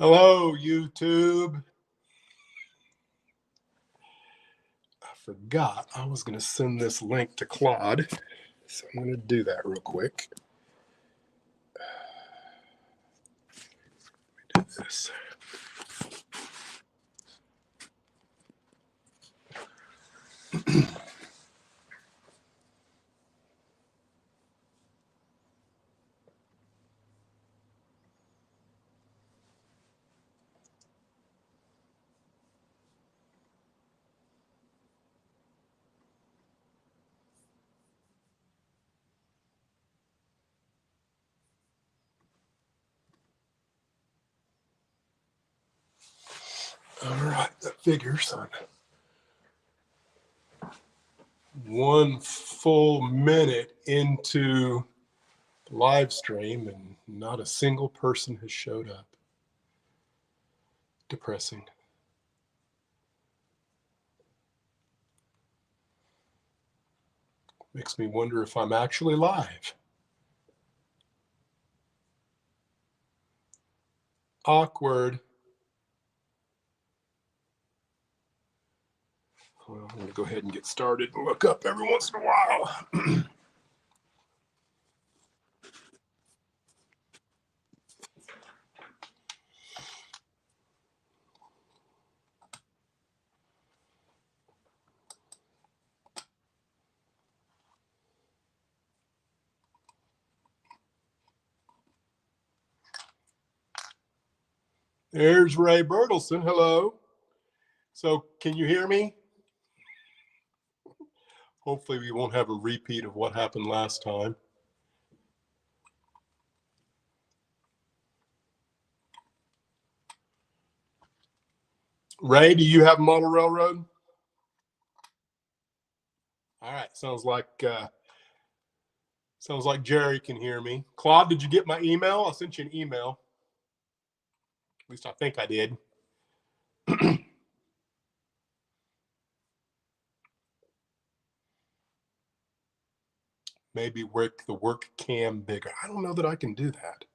Hello, YouTube. I forgot I was going to send this link to Claude, so I'm going to do that real quick. Let me do this. All right, that figures on 1 full minute into the live stream, and not a single person has showed up. Depressing. Makes me wonder if I'm actually live. Awkward. Well, I'm going to go ahead and get started and look up every once in a while. There's Ray Bertelson. Hello. So can you hear me? Hopefully we won't have a repeat of what happened last time. Ray, do you have Model Railroad? All right, sounds like Jerry can hear me. Claude, did you get my email? I sent you an email. At least I think I did. Maybe work the work cam bigger. I don't know that I can do that.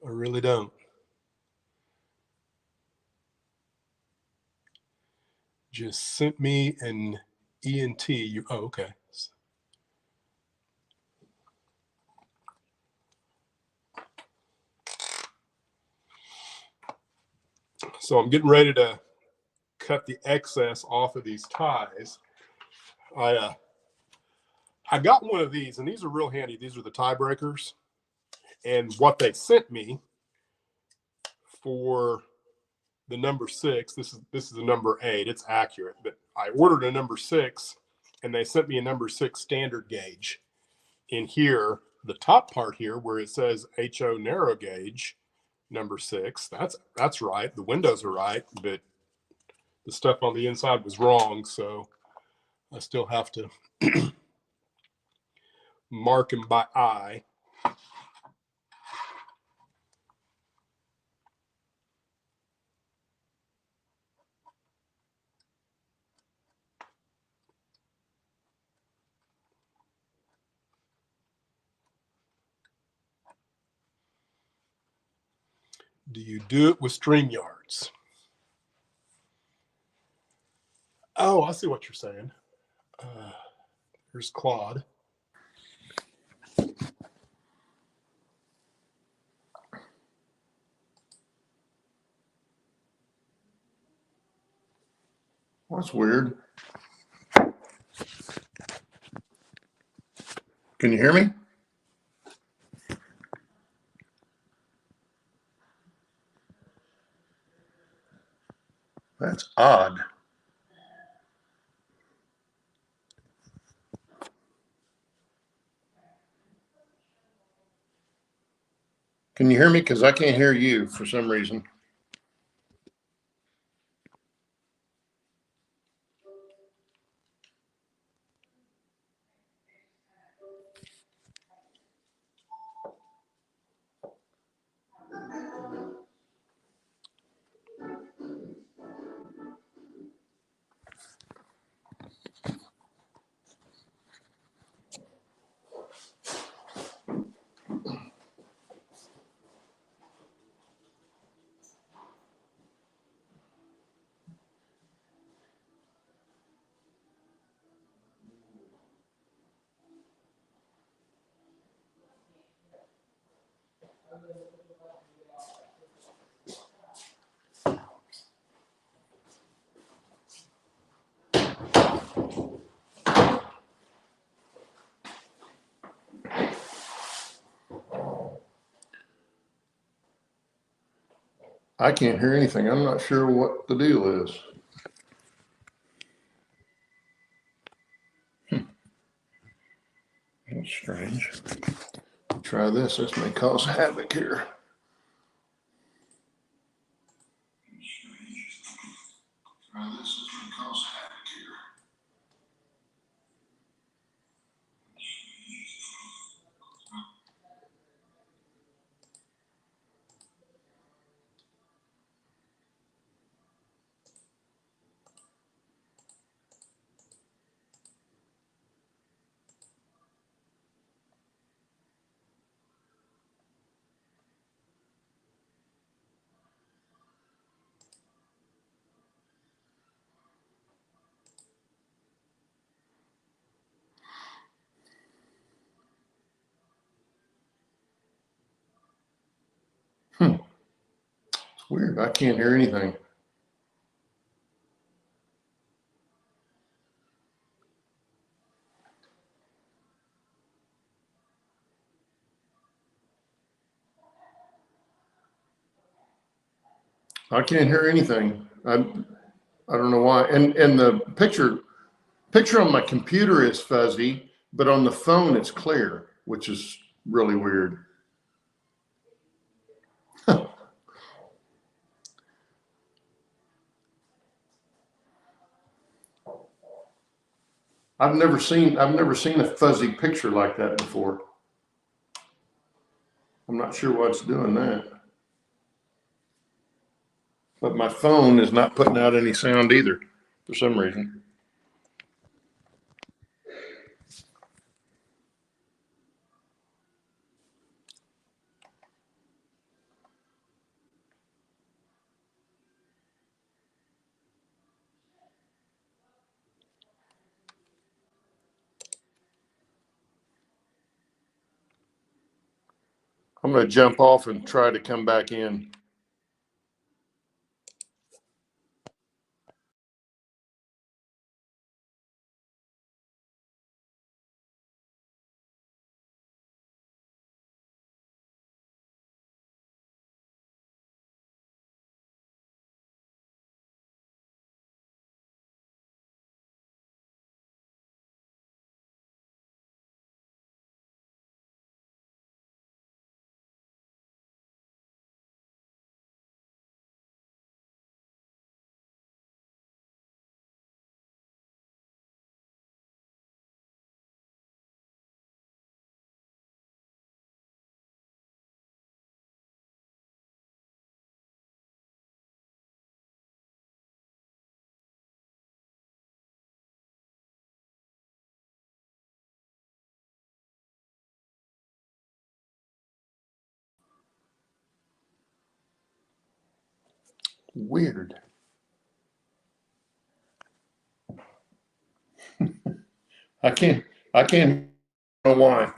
I really don't. Just sent me an ENT. Oh, okay. So I'm getting ready to cut the excess off of these ties. I got one of these, and these are real handy. These are the tie breakers. And what they sent me for the number 6, this is a number 8. It's accurate, but I ordered a number 6, and they sent me a number 6 standard gauge. In here, the top part here where it says HO narrow gauge number 6, that's right. The windows are right, but the stuff on the inside was wrong, so I still have to mark them by eye. Do you do it with StreamYards? Oh, I see what you're saying. Here's Claude. Well, that's weird. Can you hear me? That's odd. Can you hear me? Because I can't hear you for some reason. I can't hear anything. I'm not sure what the deal is. That's strange. Try this. This may cause havoc here. Try this. This may cause havoc here. It's weird. I can't hear anything. I can't hear anything. I don't know why. And the picture on my computer is fuzzy, but on the phone it's clear, which is really weird. I've never seen a fuzzy picture like that before. I'm not sure what's doing that. But my phone is not putting out any sound either for some reason. I'm going to jump off and try to come back in. Weird. I can't know why.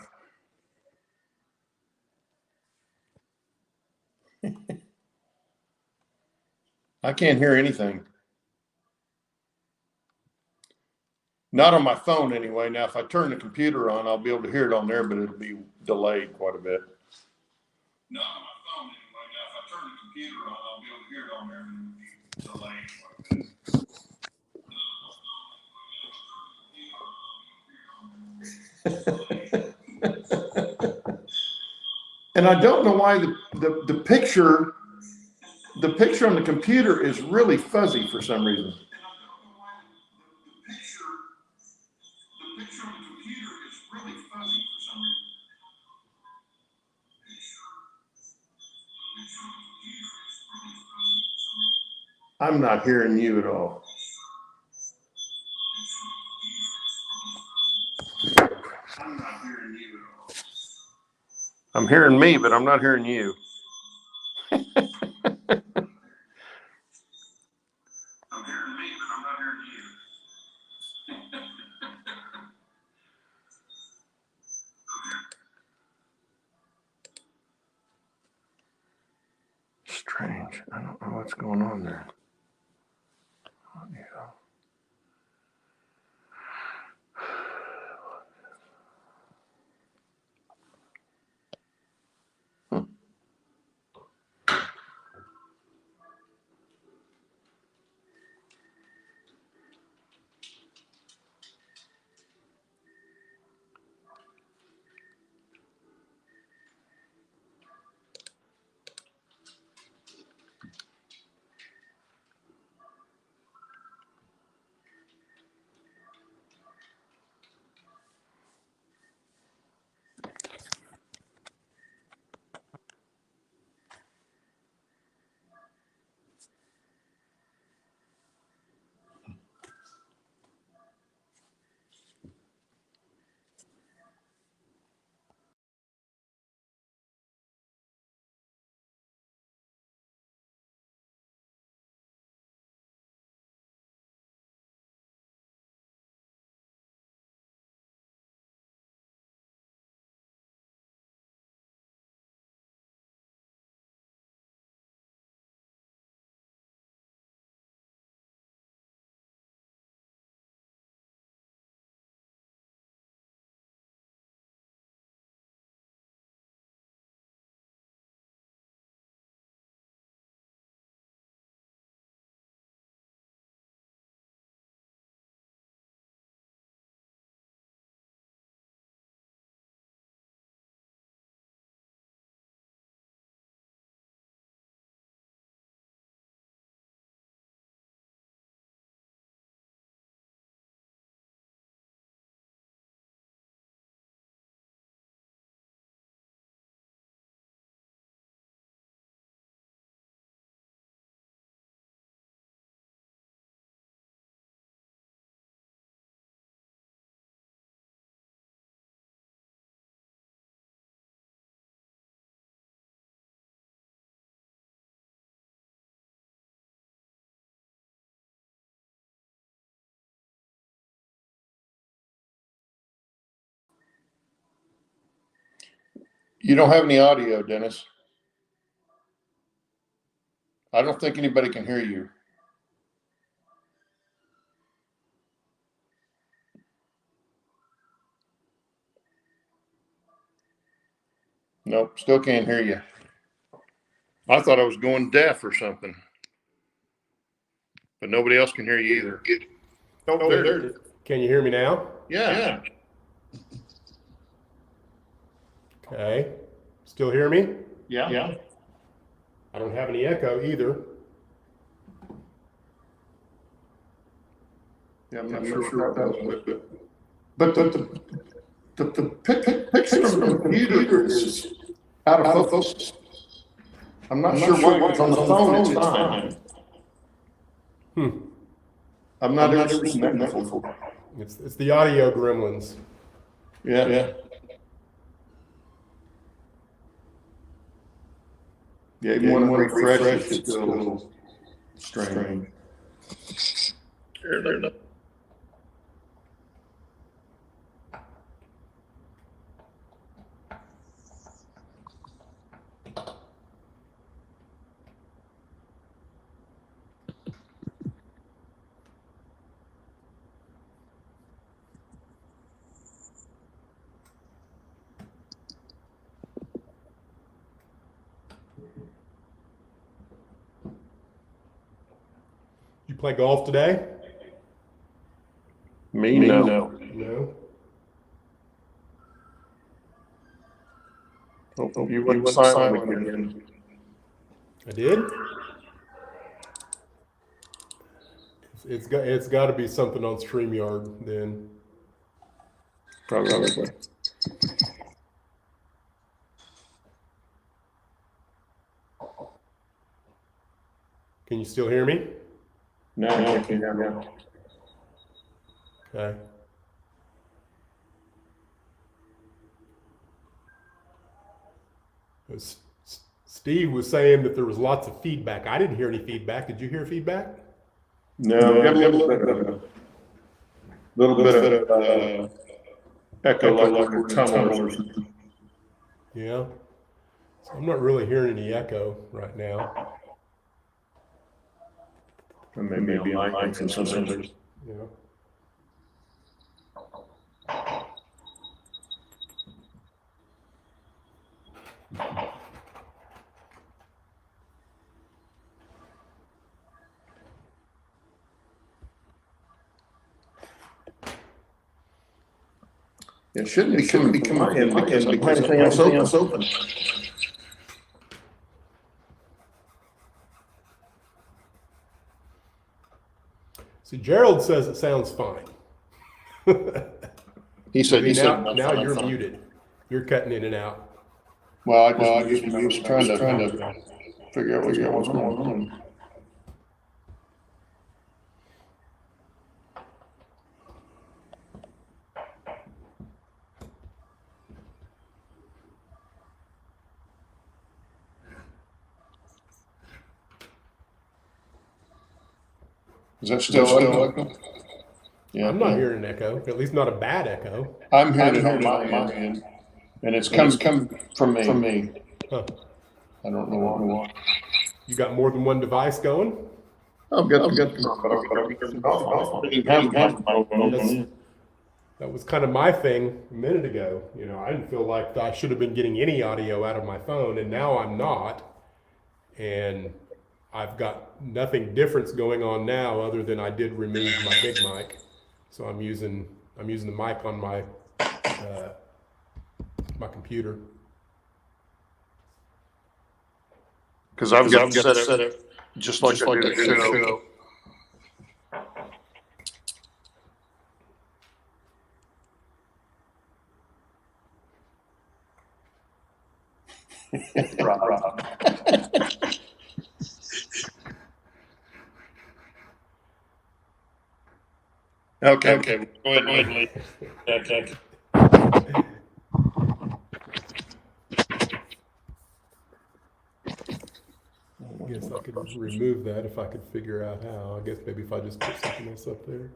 I can't hear anything. Not on my phone anyway. Now, if I turn the computer on, I'll be able to hear it on there, but it'll be delayed quite a bit. Not on my phone anyway. Now, if I turn the computer on, I'll be able to hear it on there, but it'll be delayed quite a bit. And I don't know why the picture on the computer is really fuzzy for some reason. I'm not hearing you at all. I'm not hearing you at all. I'm hearing me, but I'm not hearing you. I'm hearing me, but I'm not hearing you. Strange. I don't know what's going on there. You don't have any audio, Dennis. I don't think anybody can hear you. Nope, still can't hear you. I thought I was going deaf or something. But nobody else can hear you either. Oh, there it is. Can you hear me now? Yeah. Okay. Still hear me? Yeah. I don't have any echo either. Yeah, I'm not sure what that was. But the picture of the computer is out of focus. I'm not sure why it's on the phone. It's fine. I'm not ever seen that before. It's the audio gremlins. Yeah. Yeah, you want to refresh it, it's still a little strange. There. You play golf today? Me no. No. Oh, you went silent again. I did? It's got to be something on StreamYard then. Probably. Can you still hear me? No, I can't hear me. Okay. Steve was saying that there was lots of feedback. I didn't hear any feedback. Did you hear feedback? No, we have a little bit of echo like we're tunnels. Yeah. So I'm not really hearing any echo right now. And maybe on mics and something. Yeah. It shouldn't be coming in because everything else open. See, Gerald says it sounds fine. He said now you're muted. You're cutting in and out. Well, I was trying to figure out what's going on. Is that still echo? Yeah, I'm not hearing an echo, at least not a bad echo. I'm hearing it on my end, and it's come from me. Huh. I don't know why. You got more than one device going? That was kind of my thing a minute ago. You know, I didn't feel like I should have been getting any audio out of my phone, and now I'm not. And I've got nothing different going on now other than I did remove my big mic. So I'm using the mic on my my computer. Because I've got set it just like I did the show. Okay. Go ahead, Lee. Okay. I guess I could remove that if I could figure out how. I guess maybe if I just put something else up there.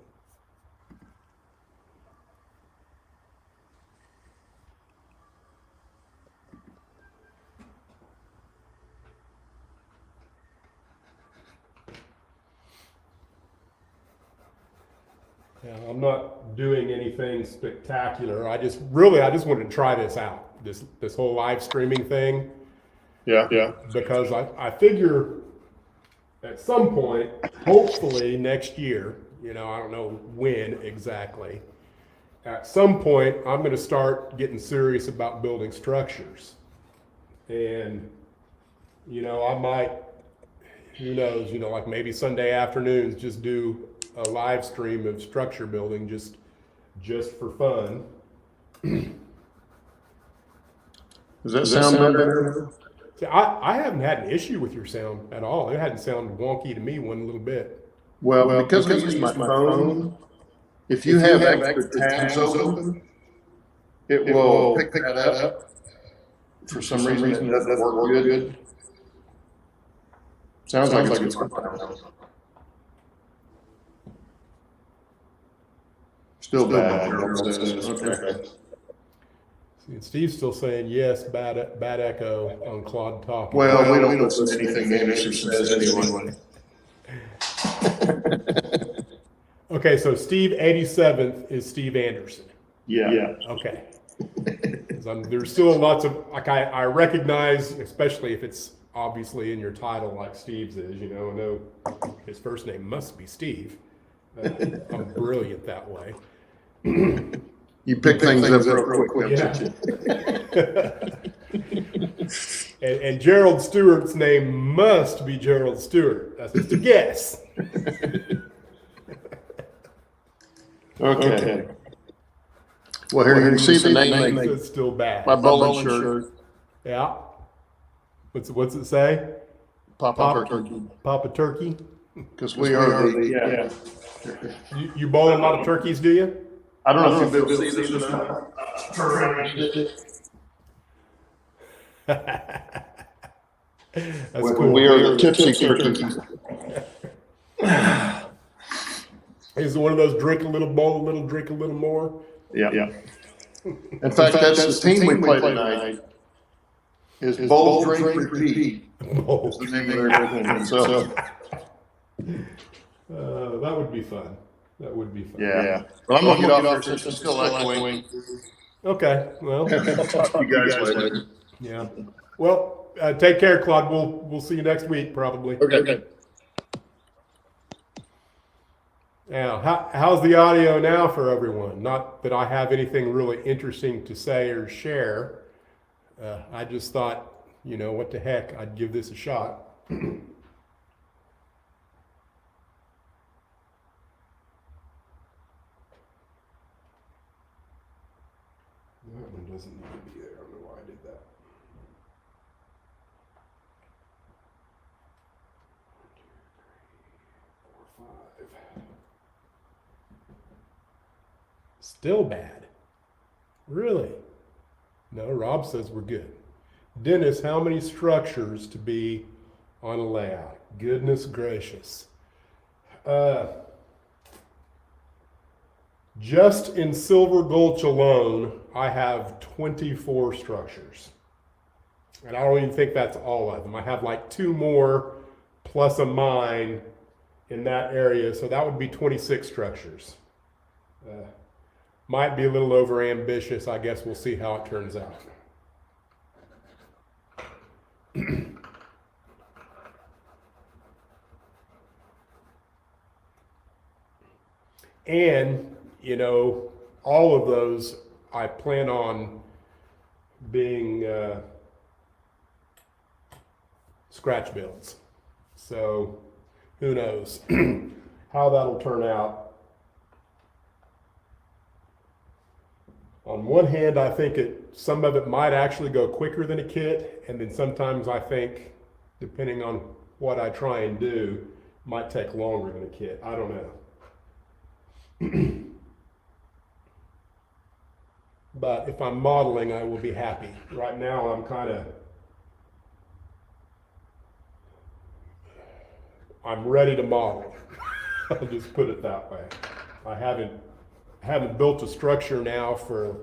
I'm not doing anything spectacular. I just wanted to try this out, this whole live streaming thing, Yeah. because I figure at some point, hopefully next year, I don't know when exactly, at some point I'm going to start getting serious about building structures. And, I might, who knows, like maybe Sunday afternoons, just do a live stream of structure building just for fun. Does that sound better? See, I haven't had an issue with your sound at all. It hadn't sounded wonky to me one little bit. Well, because I use my phone, if you have extra tabs open, it will pick that up. For some reason, it doesn't work good. Sounds like it's fine. Still bad. Okay. See, Steve's still saying yes, bad echo on Claude talking. Well, we don't listen to anything Anderson says anyway. Okay, so Steve 87th is Steve Anderson. Yeah. Okay. There's still lots of, like, I recognize, especially if it's obviously in your title like Steve's is, I know his first name must be Steve. I'm brilliant that way. You pick things up real quick. Yeah. and Gerald Stewart's name must be Gerald Stewart. That's just a guess. Okay. Well, here you can see the name. It's still bad. My bowling shirt. Yeah. What's it say? Papa Turkey. Papa Turkey. Because we are the You bowl a lot of turkeys, do you? I don't know if you've ever seen this or not. That's cool. We are the tipsy turkeys. Is it one of those drink a little, bowl a little, drink a little more? Yeah. In fact, that's the team we play tonight. Is bowl, drink, repeat. Bowl. Is the name of their thing. So. That would be fun. That would be fun. Yeah. Well, I'm going to get off here since it's still echoing. Okay. Well. Talk to you guys later. Yeah. Well, take care, Claude. We'll see you next week, probably. Okay. Now, how's the audio now for everyone? Not that I have anything really interesting to say or share. I just thought, what the heck, I'd give this a shot. That one doesn't need to be there. I don't know why I did that. 1, 2, 3, 4, 5. Still bad. Really? No, Rob says we're good. Dennis, how many structures to be on a layout? Goodness gracious. Just in Silver Gulch alone, I have 24 structures. And I don't even think that's all of them. I have like 2 more plus a mine in that area, so that would be 26 structures. Might be a little over ambitious. I guess we'll see how it turns out. And, all of those I plan on being scratch builds. So who knows how that'll turn out. On one hand, I think some of it might actually go quicker than a kit, and then sometimes I think, depending on what I try and do, might take longer than a kit. I don't know. But if I'm modeling, I will be happy. Right now, I'm ready to model. I'll just put it that way. I haven't built a structure now for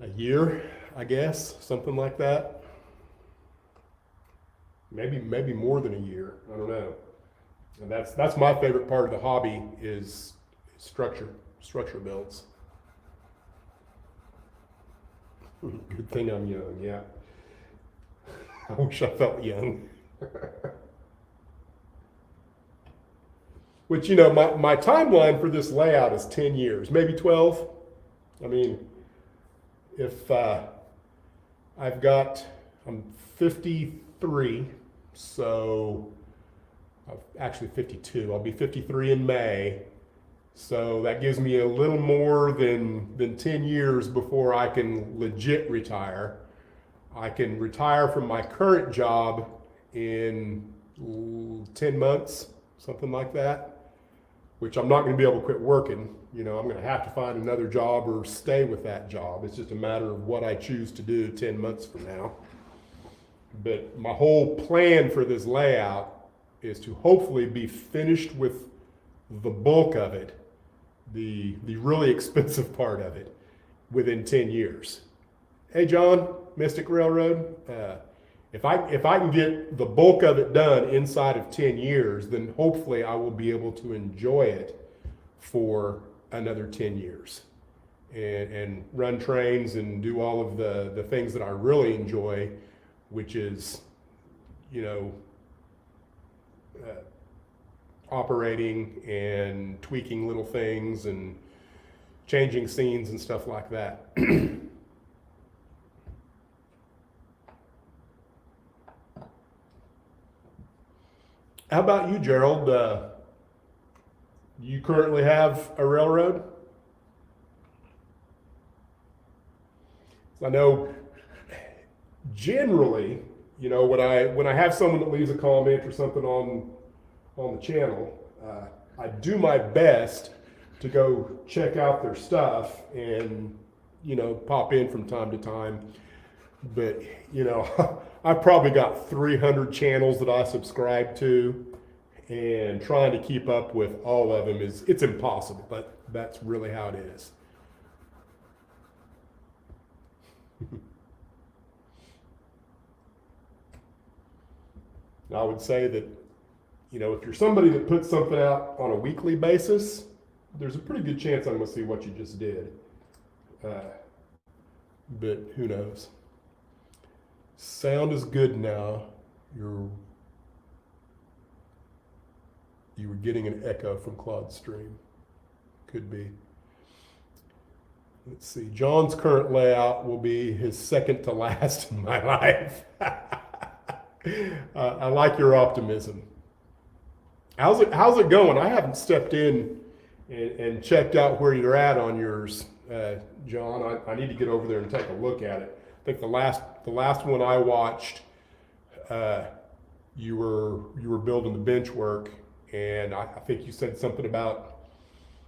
a year, I guess, something like that. Maybe more than a year. I don't know. And that's my favorite part of the hobby is structure builds. Good thing I'm young, yeah. I wish I felt young. Which, you know, my timeline for this layout is 10 years, maybe 12. I mean, if I'm 53, so I'm actually 52. I'll be 53 in May. So that gives me a little more than 10 years before I can legit retire. I can retire from my current job in 10 months, something like that, which I'm not going to be able to quit working. You know, I'm going to have to find another job or stay with that job. It's just a matter of what I choose to do 10 months from now. But my whole plan for this layout is to hopefully be finished with the bulk of it, the really expensive part of it, within 10 years. Hey, John, Mystic Railroad, if I can get the bulk of it done inside of 10 years, then hopefully I will be able to enjoy it for another 10 years and run trains and do all of the things that I really enjoy, which is, you know, operating and tweaking little things and changing scenes and stuff like that. How about you, Gerald? You currently have a railroad? I know generally, you know, when I have someone that leaves a comment or something on the channel, I do my best to go check out their stuff and, you know, pop in from time to time. But, you know, I've probably got 300 channels that I subscribe to, and trying to keep up with all of them it's impossible, but that's really how it is. I would say that, you know, if you're somebody that puts something out on a weekly basis, there's a pretty good chance I'm going to see what you just did. But who knows? Sound is good now. You were getting an echo from Claude's stream. Could be. Let's see. John's current layout will be his second to last in my life. I like your optimism. How's it going? I haven't stepped in and checked out where you're at on yours, John. I need to get over there and take a look at it. I think the last one I watched, you were building the bench work, and I think you said something about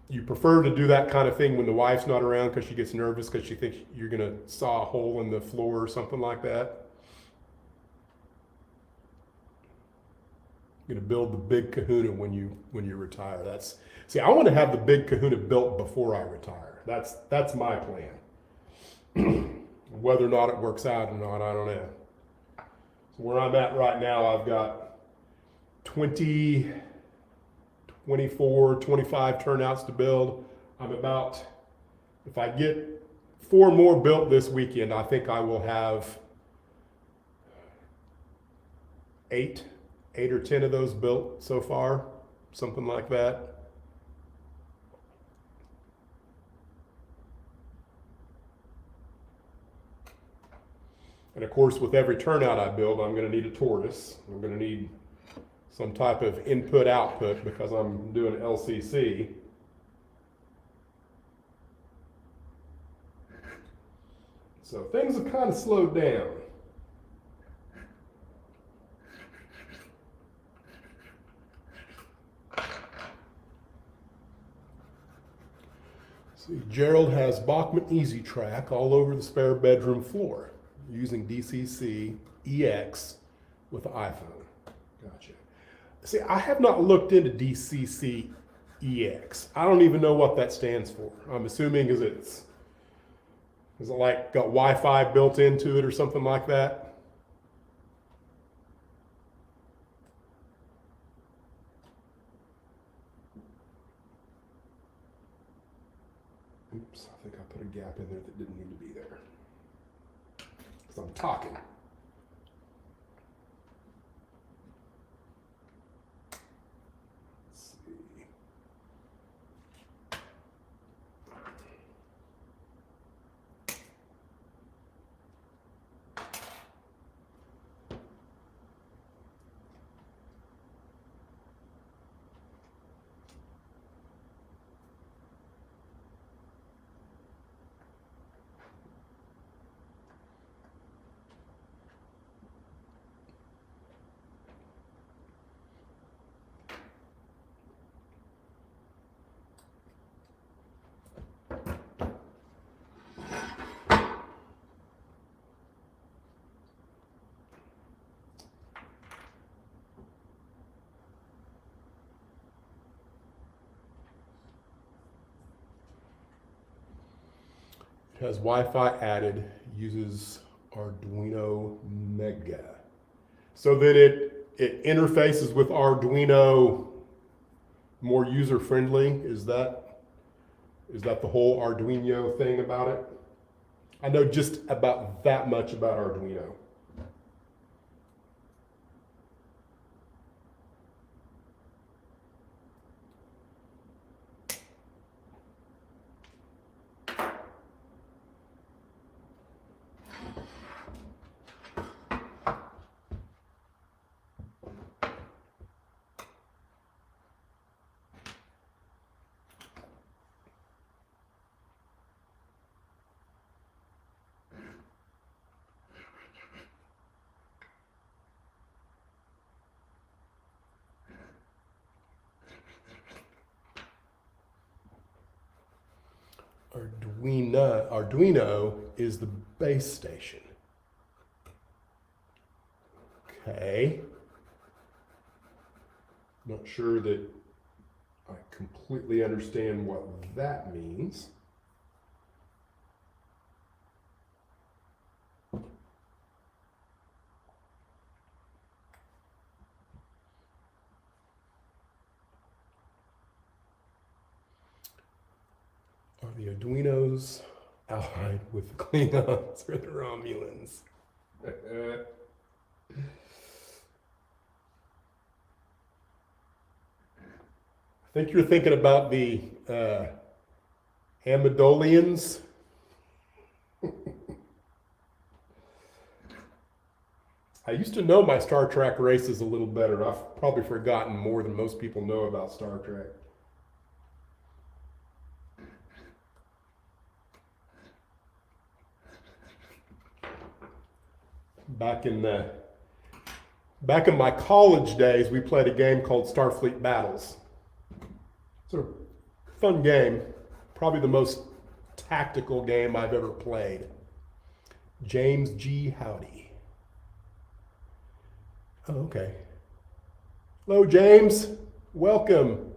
you prefer to do that kind of thing when the wife's not around because she gets nervous because she thinks you're going to saw a hole in the floor or something like that. You're going to build the big kahuna when you retire. I want to have the big kahuna built before I retire. That's my plan. Whether or not it works out or not, I don't know. So where I'm at right now, I've got 20, 24, 25 turnouts to build. If I get 4 more built this weekend, I think I will have 8 or 10 of those built so far, something like that. And of course, with every turnout I build, I'm going to need a tortoise. I'm going to need some type of input-output because I'm doing LCC. So things have kind of slowed down. See, Gerald has Bachman Easy Track all over the spare bedroom floor using DCC EX with the iPhone. Gotcha. See, I have not looked into DCC EX. I don't even know what that stands for. I'm assuming is it like got Wi-Fi built into it or something like that? talking. Let's see. It has Wi-Fi added, uses Arduino Mega. So that it interfaces with Arduino more user-friendly. Is that the whole Arduino thing about it? I know just about that much about Arduino. Arduino is the base station. Okay. Not sure that I completely understand what that means. Are the Arduinos allied with the Klingons or the Romulans? I think you're thinking about the Amidolians. I used to know my Star Trek races a little better. I've probably forgotten more than most people know about Star Trek. Back in my college days, we played a game called Starfleet Battles. It's a fun game, probably the most tactical game I've ever played. James G. Howdy. Oh, okay. Hello, James. Welcome.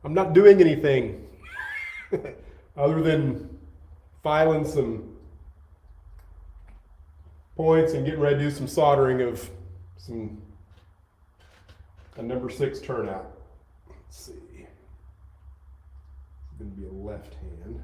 I'm not doing anything other than filing some points and getting ready to do some soldering of a number 6 turnout. Let's see. It's going to be a left hand.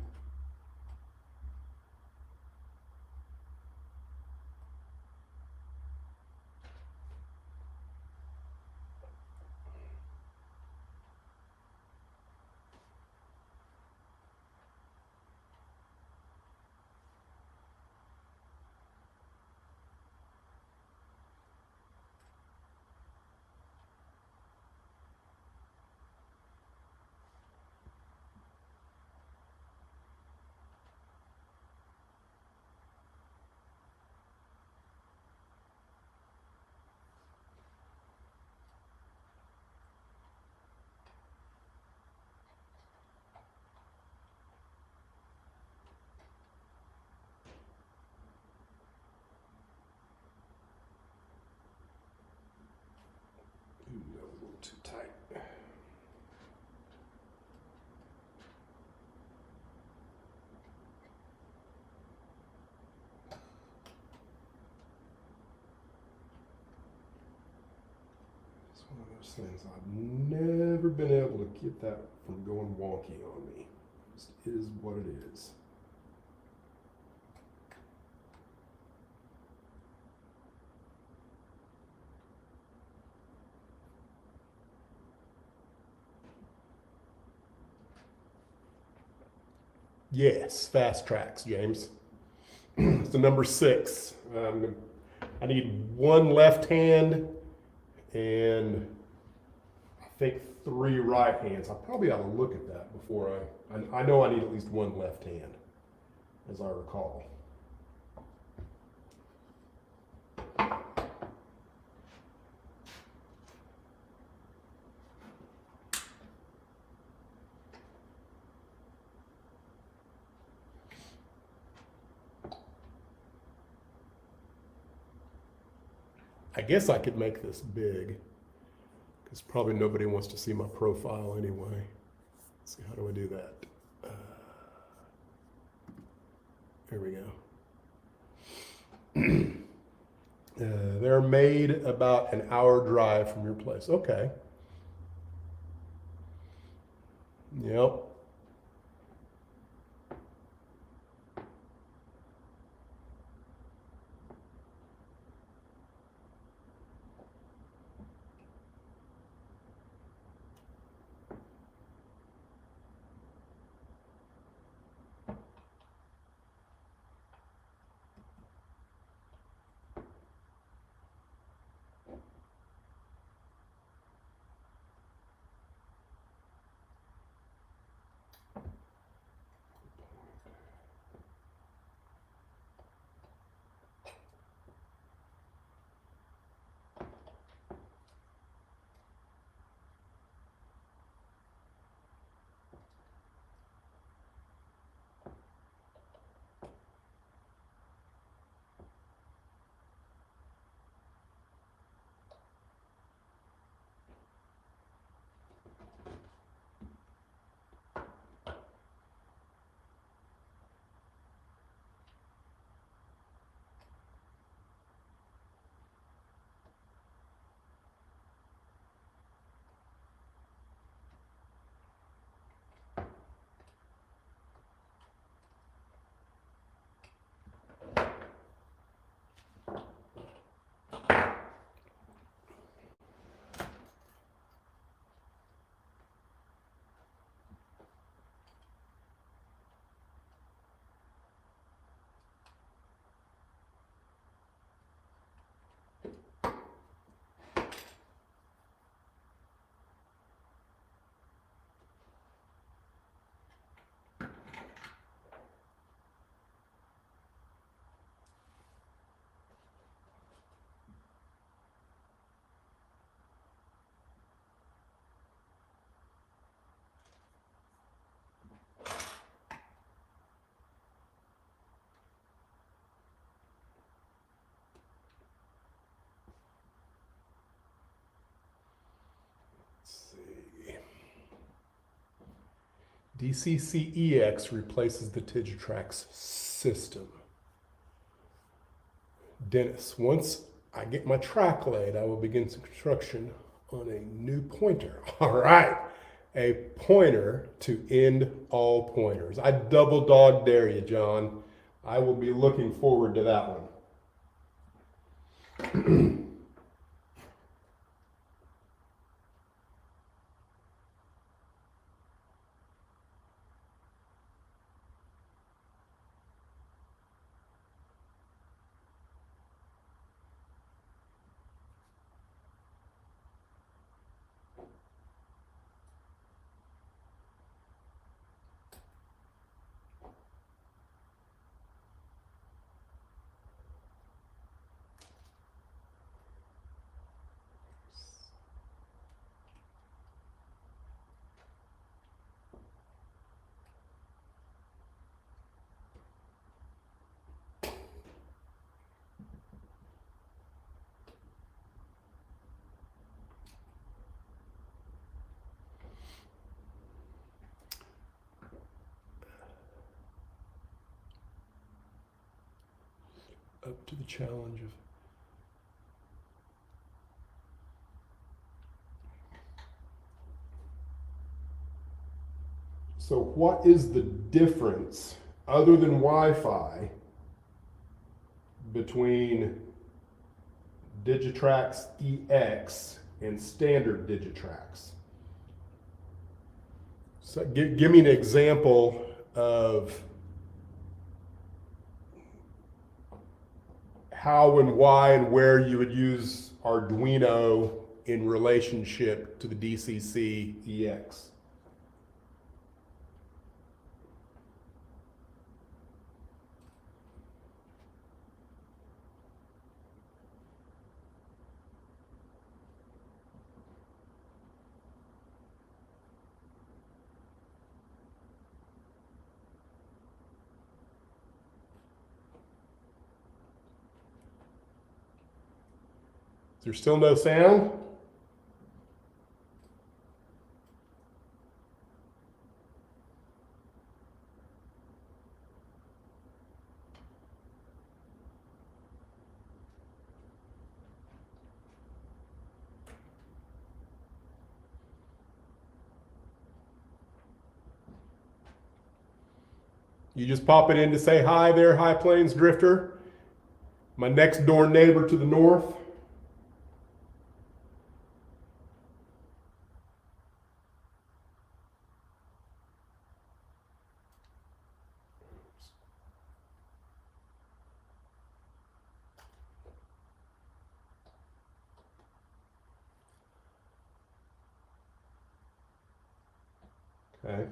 Ooh, that was a little too tight. It's one of those things I've never been able to get that from going wonky on me. It just is what it is. Yes, fast tracks, James. It's the number 6. I need 1 left hand and I think 3 right hands. I probably ought to look at that before I know I need at least 1 left hand, as I recall. I guess I could make this big, because probably nobody wants to see my profile anyway. Let's see, how do I do that? There we go. They're made about an hour drive from your place. Okay. Yep. DCCEX replaces the Digitrax system. Dennis, once I get my track laid, I will begin construction on a new pointer. All right. A pointer to end all pointers. I double dog dare you, John. I will be looking forward to that one. Up to the challenge of so what is the difference other than Wi-Fi between Digitrax EX and standard Digitrax? So give me an example of how and why and where you would use Arduino in relationship to the DCC EX. Is there still no sound? You just pop it in to say hi there, High Plains Drifter. My next door neighbor to the north. Okay.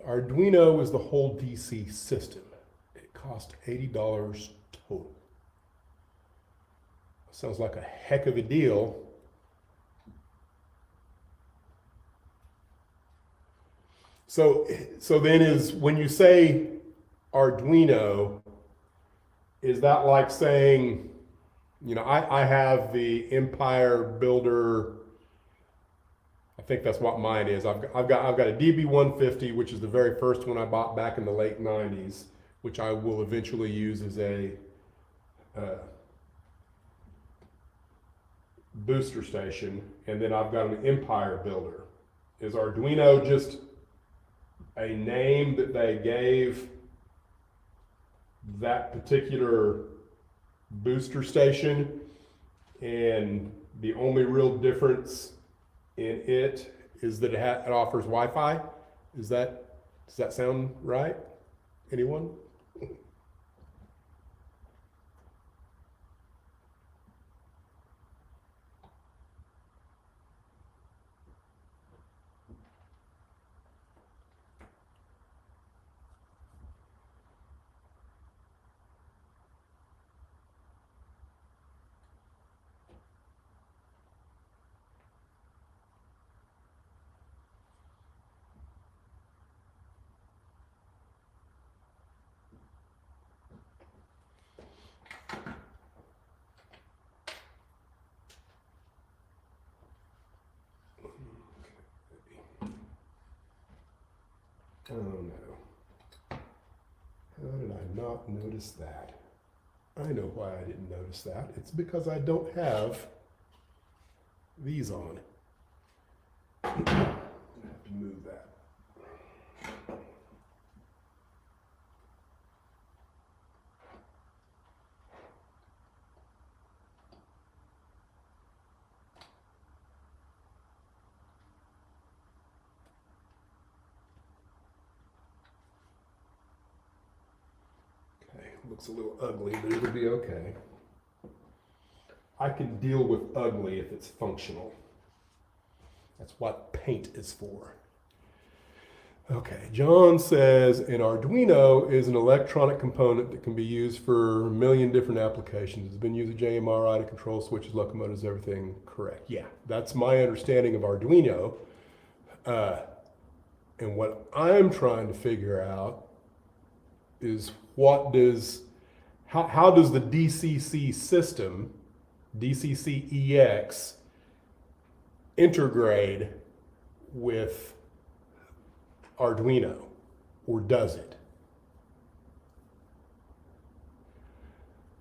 Arduino is the whole DC system. It cost $80 total. Sounds like a heck of a deal. So then is, when you say Arduino, is that like saying, you know, I have the Empire Builder, I think that's what mine is. I've got a DB150, which is the very first one I bought back in the late 90s, which I will eventually use as a booster station. And then I've got an Empire Builder. Is Arduino just a name that they gave that particular booster station, and the only real difference in it is that it offers Wi-Fi? Does that sound right? Anyone? Oh no. How did I not notice that? I know why I didn't notice that. It's because I don't have these on. I have to move that. Looks a little ugly, but it'll be okay. I can deal with ugly if it's functional. That's what paint is for. Okay, John says an Arduino is an electronic component that can be used for a million different applications. It's been used at JMRI to control switches, locomotives, everything. Correct. Yeah, that's my understanding of Arduino. And what I'm trying to figure out is how does the DCC system, DCC EX, integrate with Arduino, or does it?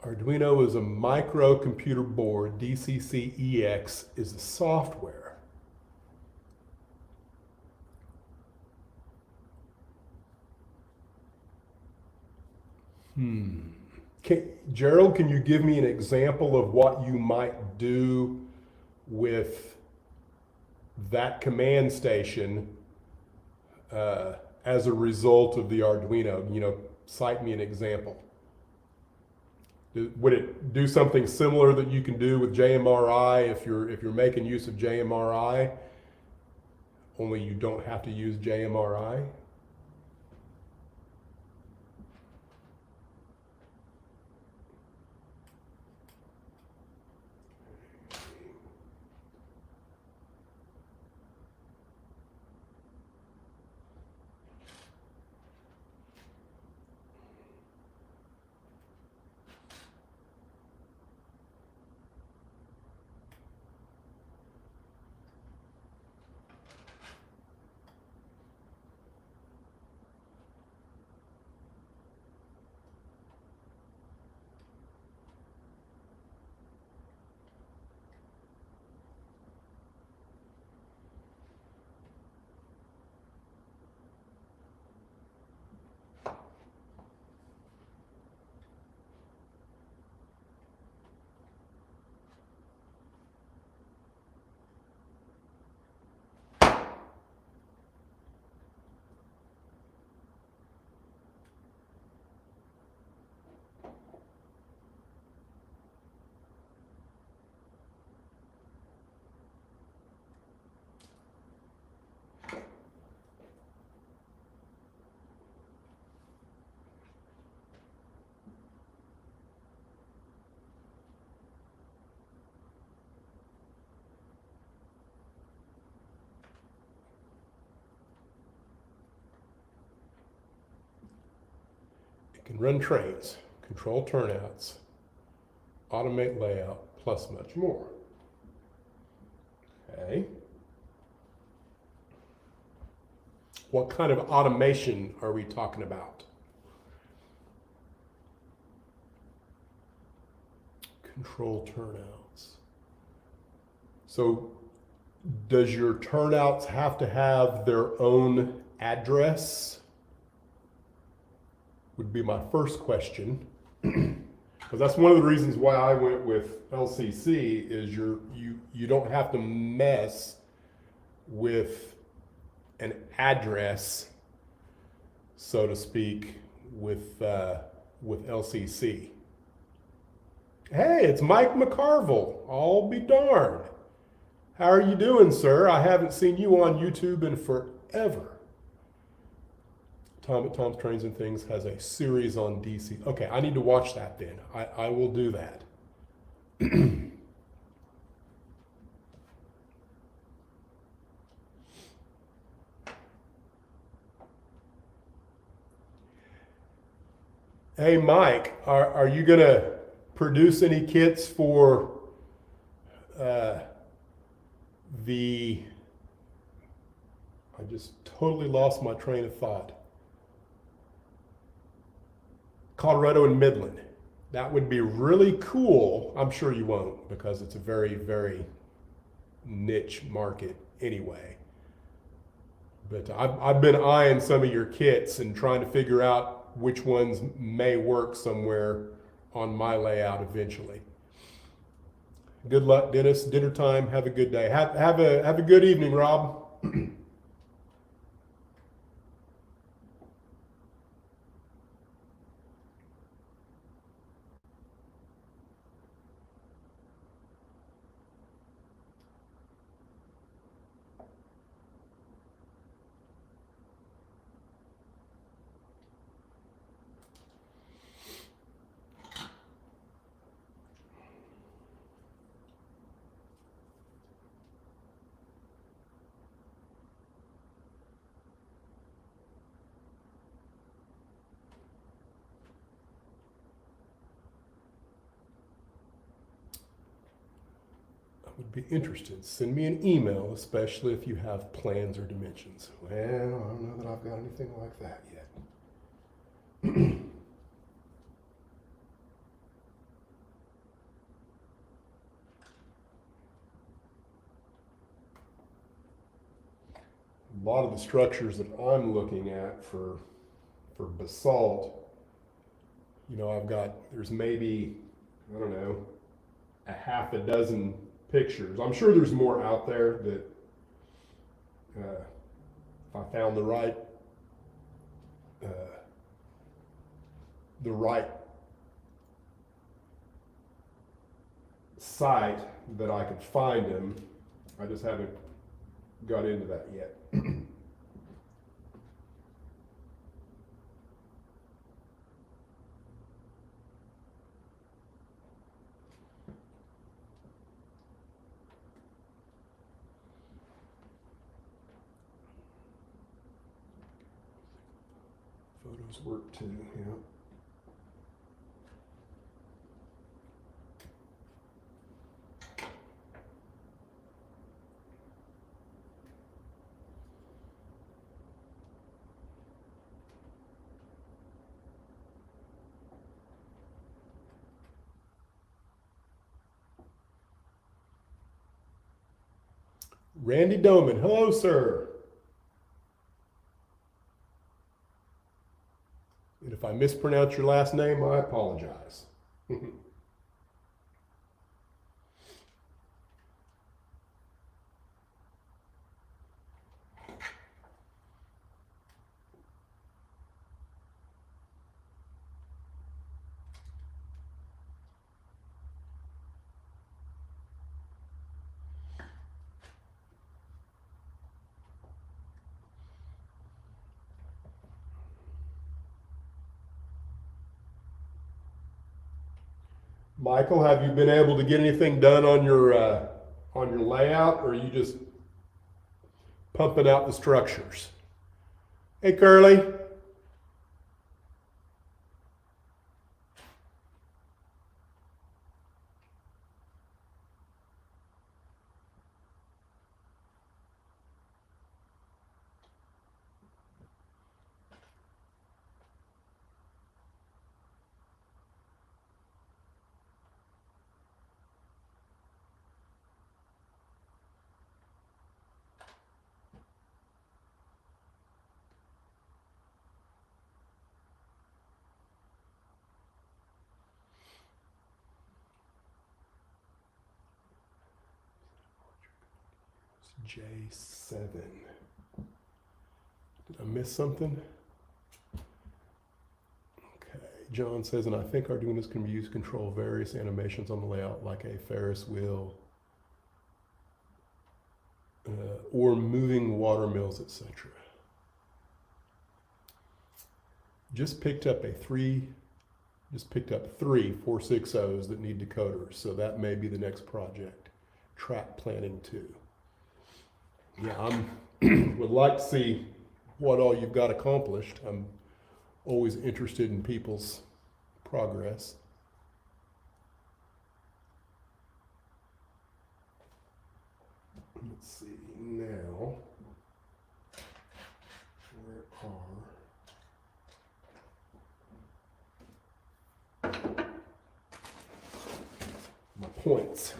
Arduino is a microcomputer board. DCC-EX is the software. Gerald, can you give me an example of what you might do with that command station as a result of the Arduino? Cite me an example. Would it do something similar that you can do with JMRI if you're making use of JMRI, only you don't have to use JMRI? It can run trains, control turnouts, automate layout, plus much more. Okay. What kind of automation are we talking about? Control turnouts. So does your turnouts have to have their own address? Would be my first question. Because that's one of the reasons why I went with LCC is you don't have to mess with an address, so to speak, with LCC. Hey, it's Mike McCarville. I'll be darned. How are you doing, sir? I haven't seen you on YouTube in forever. Tom at Tom's Trains and Things has a series on DC. Okay, I need to watch that then. I will do that. Hey, Mike, are you going to produce any kits for I just totally lost my train of thought. Colorado and Midland. That would be really cool. I'm sure you won't because it's a very, very niche market anyway. But I've been eyeing some of your kits and trying to figure out which ones may work somewhere on my layout eventually. Good luck, Dennis. Dinner time. Have a good day. Have a good evening, Rob. would be interested. Send me an email, especially if you have plans or dimensions. Well, I don't know that I've got anything like that yet. A lot of the structures that I'm looking at for basalt, you know, there's maybe, I don't know, a half a dozen pictures. I'm sure there's more out there that if I found the right site that I could find them. I just haven't got into that yet. Photos work too, yeah. Randy Doman, hello, sir. And if I mispronounce your last name, I apologize. Michael, have you been able to get anything done on your layout, or are you just pumping out the structures? Hey, Curly. J7. Did I miss something? Okay. John says, and I think our doing this can be used to control various animations on the layout, like a Ferris wheel or moving water mills, etc. Just picked up three 460s that need decoders, so that may be the next project. Track planning too. Yeah, I would like to see what all you've got accomplished. I'm always interested in people's progress. Let's see now. Where are my points?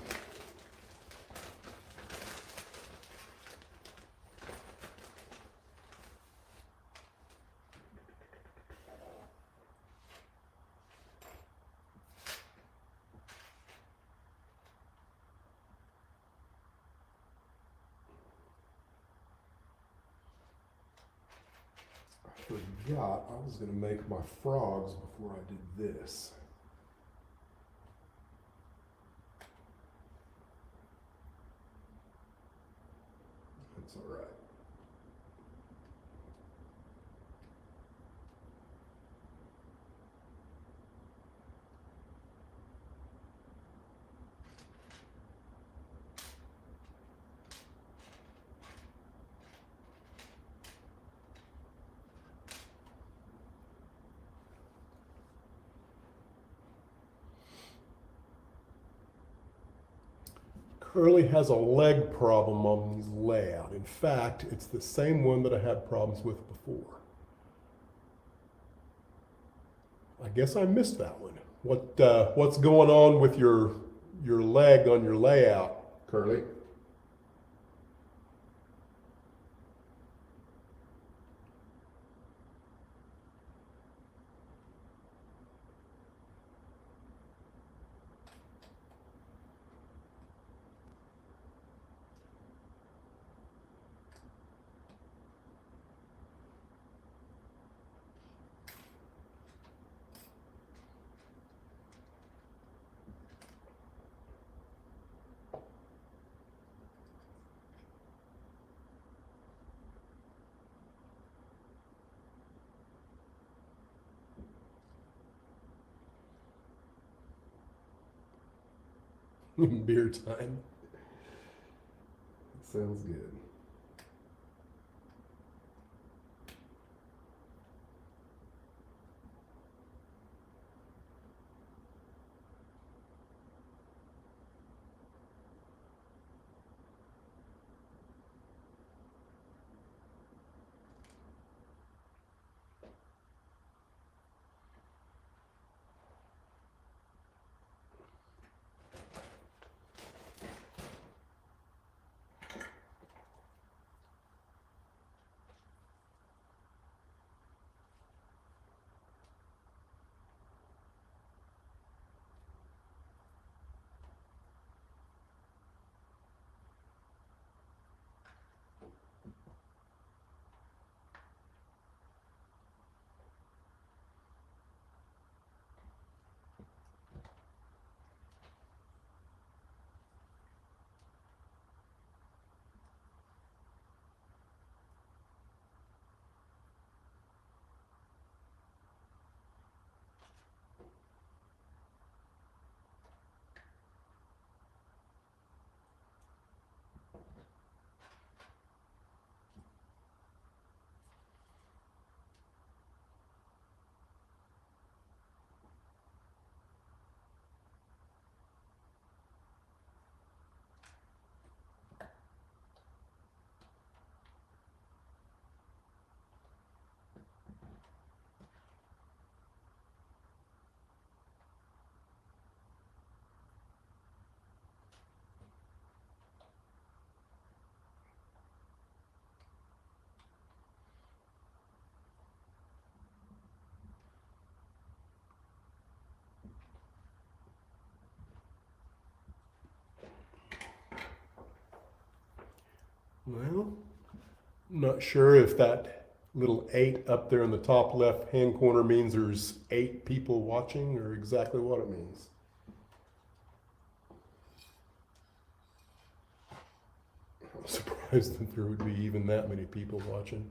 Forgot I was going to make my frogs before I did this. That's all right. Curly has a leg problem on his layout. In fact, it's the same one that I had problems with before. I guess I missed that one. What's going on with your leg on your layout, Curly? Beer time. Sounds good. Well, I'm not sure if that little 8 up there in the top left hand corner means there's 8 people watching or exactly what it means. I'm surprised that there would be even that many people watching.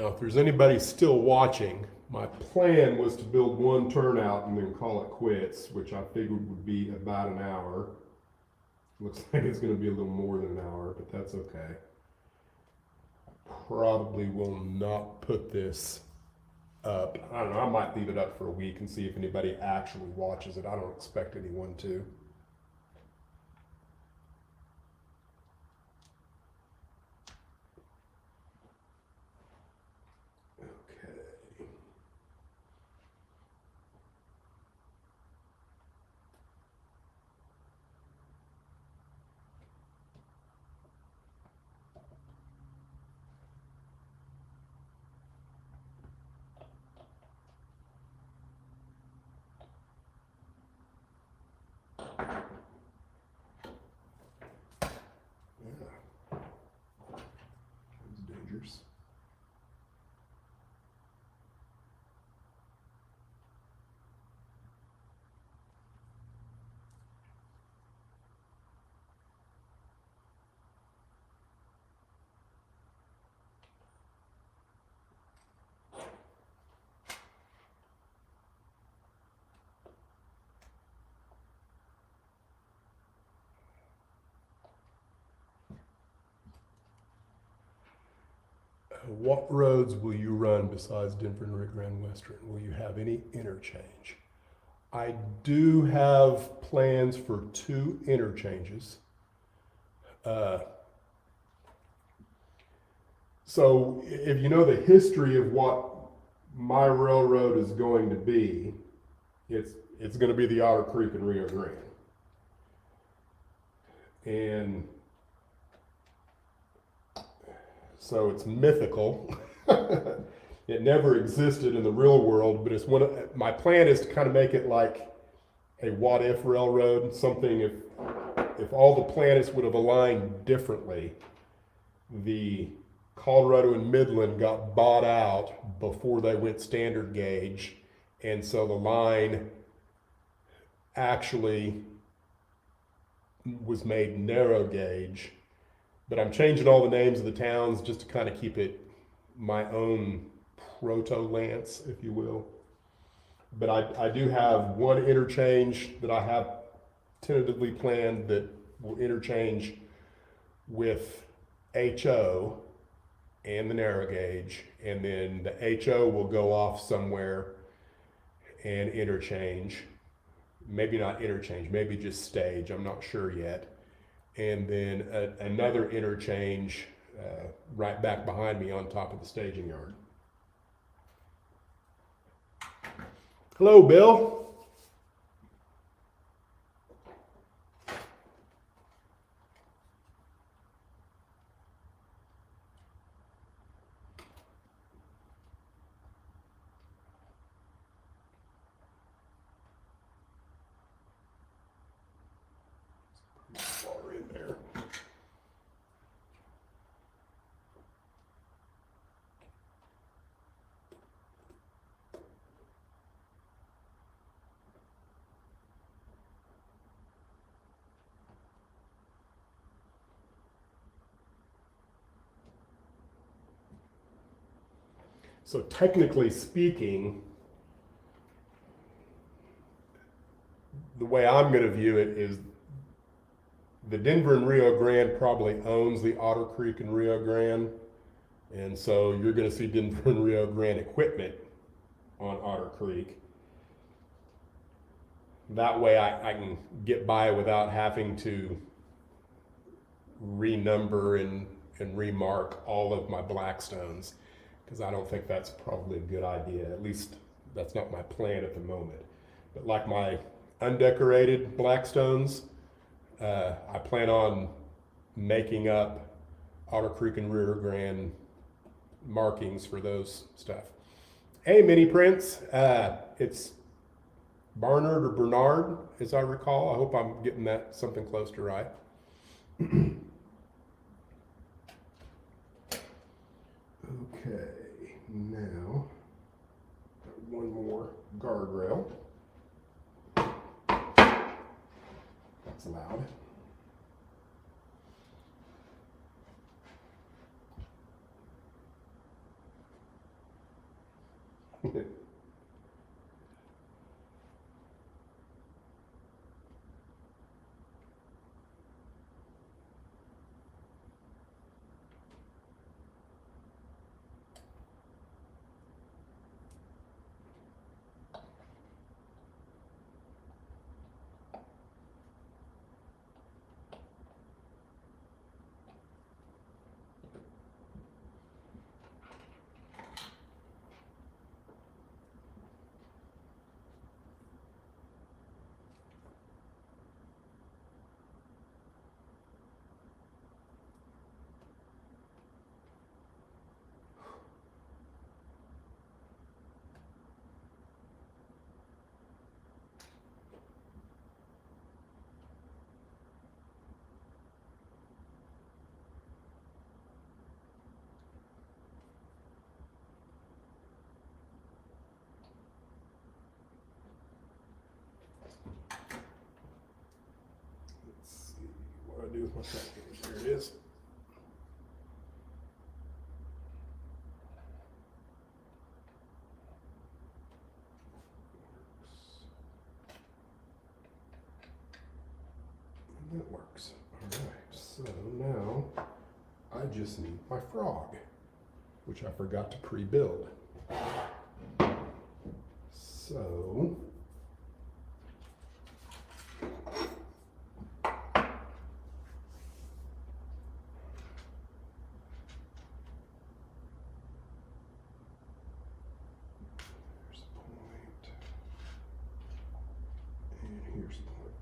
Now, if there's anybody still watching, my plan was to build one turnout and then call it quits, which I figured would be about an hour. Looks like it's going to be a little more than an hour, but that's okay. Probably will not put this up. I don't know, I might leave it up for a week and see if anybody actually watches it. I don't expect anyone to. Okay. Yeah. That's dangerous. What roads will you run besides Denver and Rio Grande Western? Will you have any interchange? I do have plans for 2 interchanges. So if you know the history of what my railroad is going to be, it's going to be the Otter Creek and Rio Grande. And so it's mythical. It never existed in the real world, but it's my plan is to kind of make it like a what if railroad, something if all the planets would have aligned differently. The Colorado and Midland got bought out before they went standard gauge, and so the line actually was made narrow gauge. But I'm changing all the names of the towns just to kind of keep it my own proto-Lance, if you will. But I do have one interchange that I have tentatively planned that will interchange with HO and the narrow gauge, and then the HO will go off somewhere and interchange. Maybe not interchange, maybe just stage, I'm not sure yet. And then another interchange right back behind me on top of the staging yard. Hello, Bill. Far in there. So technically speaking, the way I'm going to view it is the Denver and Rio Grande probably owns the Otter Creek and Rio Grande. And so you're going to see Denver and Rio Grande equipment on Otter Creek. That way I can get by without having to renumber and remark all of my Blackstones, because I don't think that's probably a good idea. At least that's not my plan at the moment. But like my undecorated Blackstones, I plan on making up Otter Creek and Rio Grande markings for those stuff. Hey, Mini Prince, it's Barnard or Bernard, as I recall. I hope I'm getting that something close to right. Okay, now one more guardrail. That's loud. Let's see what I do with my track gauge. There it is. And that works. All right, so now I just need my frog, which I forgot to pre-build. So here's the point, and here's the point.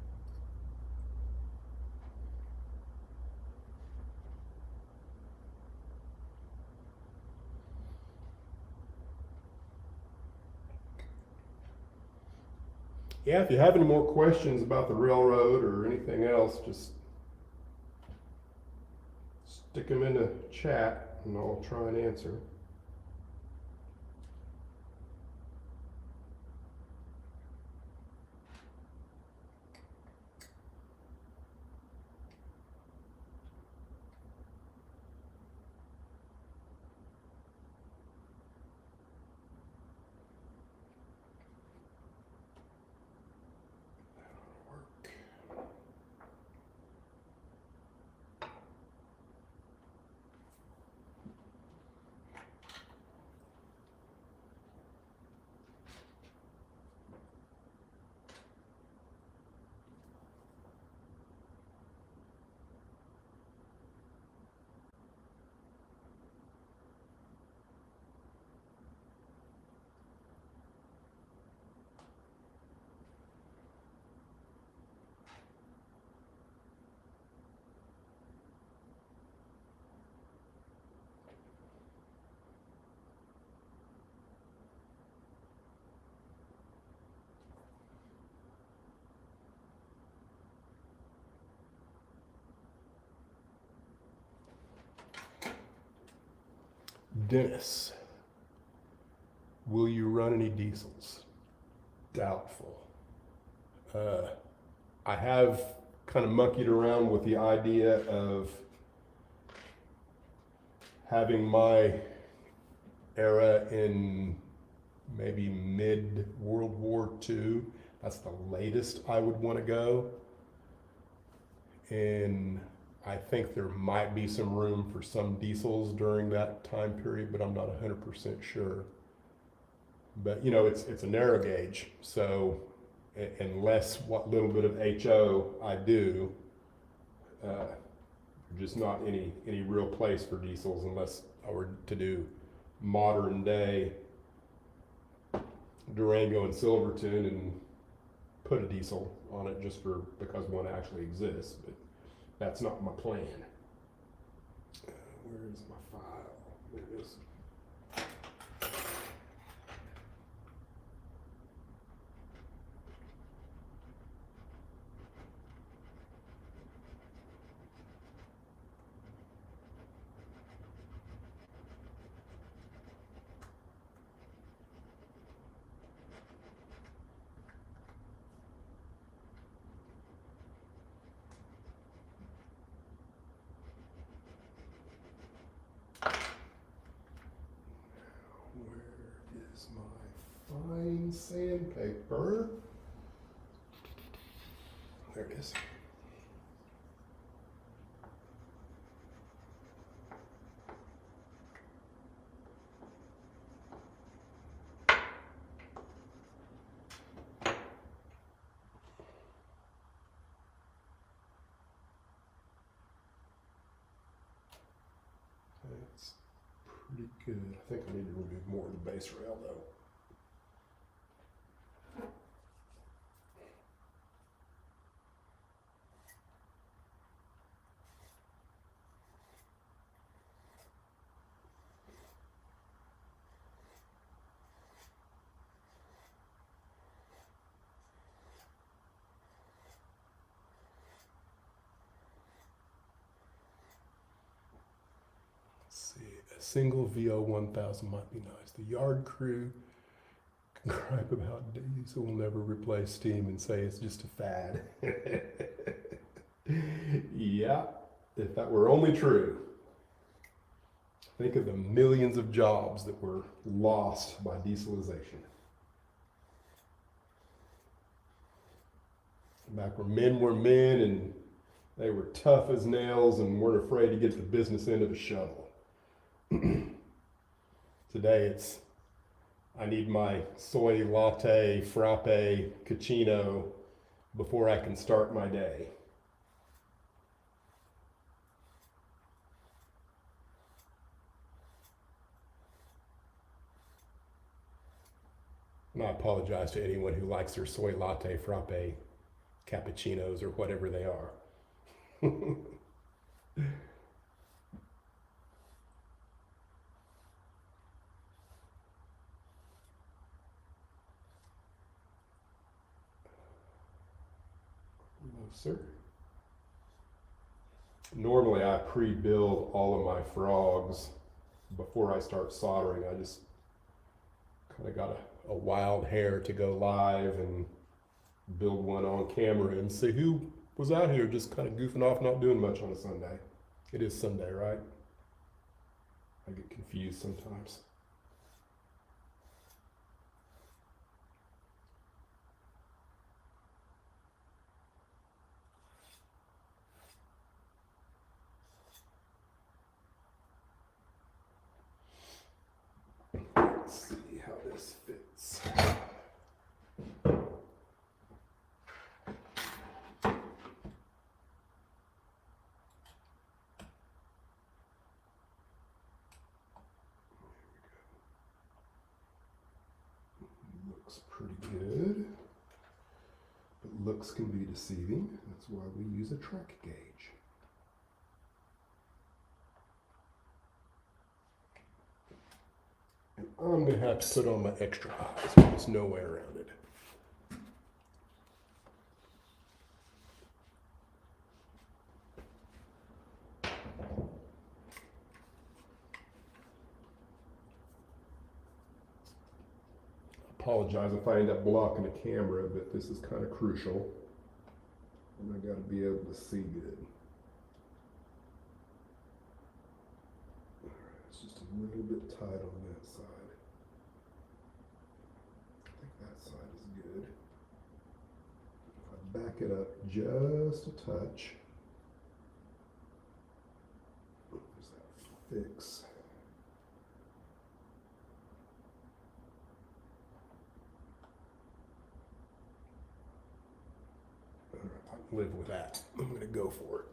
Yeah, if you have any more questions about the railroad or anything else, just stick them in the chat and I'll try and answer. Dennis, will you run any diesels? Doubtful. I have kind of monkeyed around with the idea of having my era in maybe mid World War II. That's the latest I would want to go. And I think there might be some room for some diesels during that time period, but I'm not 100% sure. But you know, it's a narrow gauge, so unless what little bit of HO I do, just not any real place for diesels unless I were to do modern day Durango and Silverton and put a diesel on it just because one actually exists, but that's not my plan. Where is my file? There it is. and sandpaper. There it is. That's pretty good. I think I need to remove more of the base rail though. A single VO1000 might be nice. The yard crew can gripe about diesel will never replace steam and say it's just a fad. Yeah, if that were only true. Think of the millions of jobs that were lost by dieselization. Back where men were men and they were tough as nails and weren't afraid to get the business end of a shovel. Today it's, I need my soy latte, frappe, cappuccino before I can start my day. And I apologize to anyone who likes their soy latte, frappe, cappuccinos, or whatever they are. No, sir. Normally I pre-build all of my frogs before I start soldering. I just kind of got a wild hair to go live and build one on camera and see who was out here just kind of goofing off, not doing much on a Sunday. It is Sunday, right? I get confused sometimes. Let's see how this fits. Looks pretty good, but looks can be deceiving. That's why we use a track gauge. And I'm going to have to put on my extra highs. There's no way around it. Apologize if I end up blocking the camera, but this is kind of crucial. And I got to be able to see good. All right, it's just a little bit tight on that side. I think that side is good. If I back it up just a touch, there's that fix. Live with that. I'm going to go for it.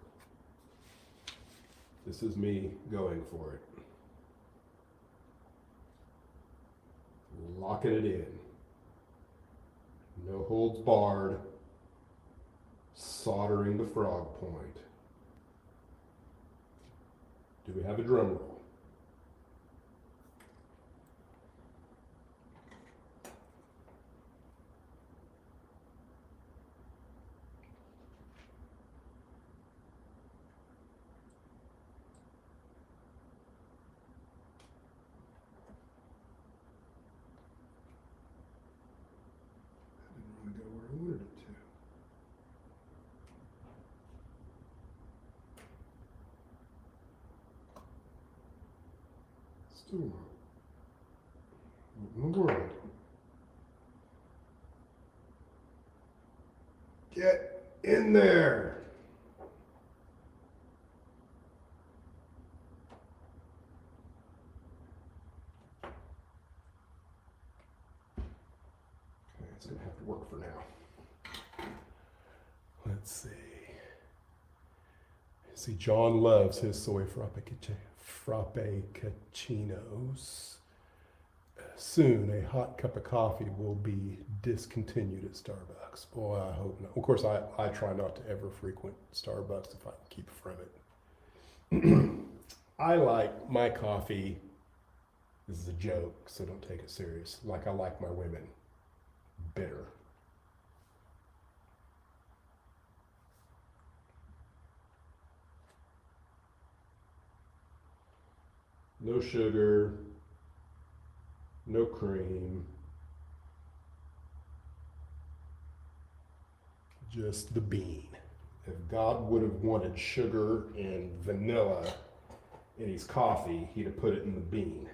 This is me going for it. Locking it in. No holds barred. Soldering the frog point. Do we have a drum roll? Still not. What in the world? Get in there. Okay, it's gonna have to work for now. Let's see. See, John loves his soy frappuccinos. Soon, a hot cup of coffee will be discontinued at Starbucks. Boy, I hope not. Of course, I try not to ever frequent Starbucks if I can keep from it. I like my coffee, this is a joke, so don't take it serious, like I like my women, bitter. No sugar, no cream, just the bean. If God would have wanted sugar and vanilla in his coffee, he'd have put it in the bean.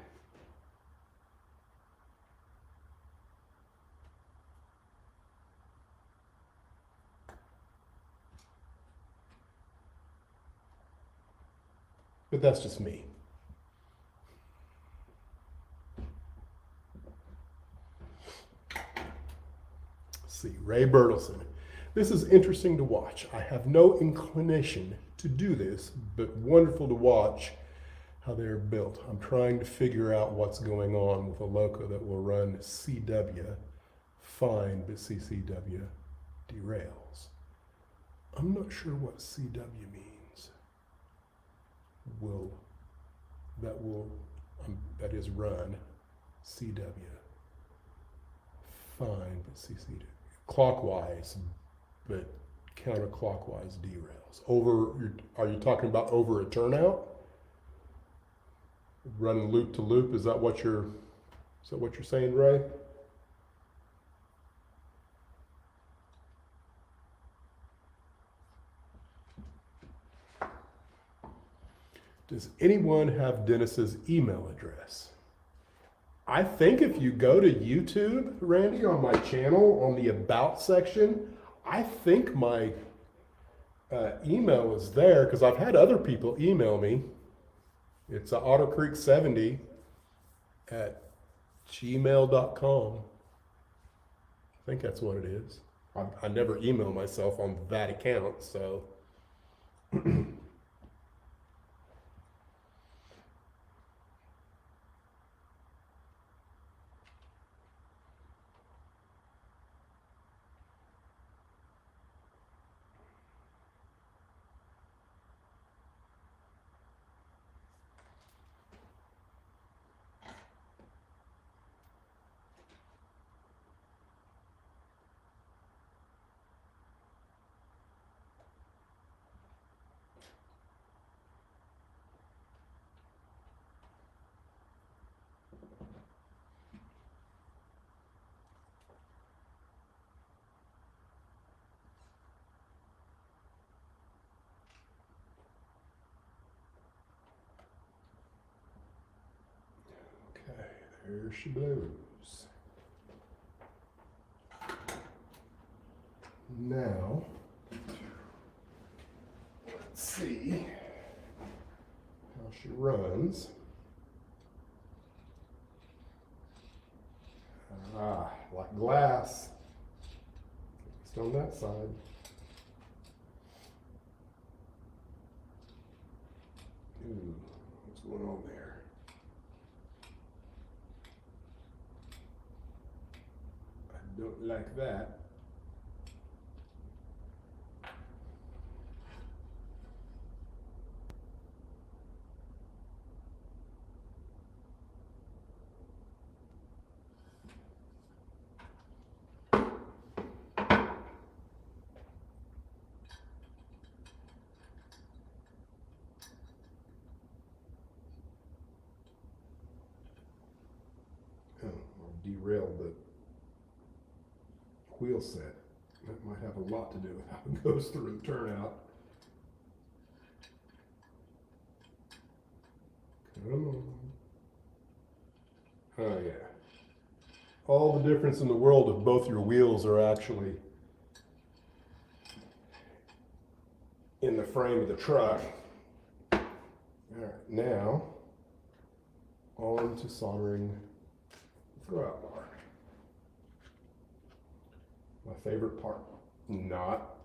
But that's just me. See, Ray Bertelson. This is interesting to watch. I have no inclination to do this, but wonderful to watch how they're built. I'm trying to figure out what's going on with a loco that will run CW, fine, but CCW derails. I'm not sure what CW means. That is run, CW, fine, but CCW. Clockwise, but counterclockwise derails. Are you talking about over a turnout? Running loop to loop, is that what you're saying, Ray? Does anyone have Dennis's email address? I think if you go to YouTube, Randy, on my channel, on the About section, I think my email is there because I've had other people email me. It's ottercreek70 at gmail.com. I think that's what it is. I never email myself on that account, so. There she blows. Now, let's see how she runs. Like glass. It's on that side. Ooh, what's going on there? Don't like that. Oh, I'll derail the wheel set. That might have a lot to do with how it goes through the turnout. Come on. Oh yeah. All the difference in the world if both your wheels are actually frame of the truck. All right, now on to soldering the throwout bar. My favorite part. Not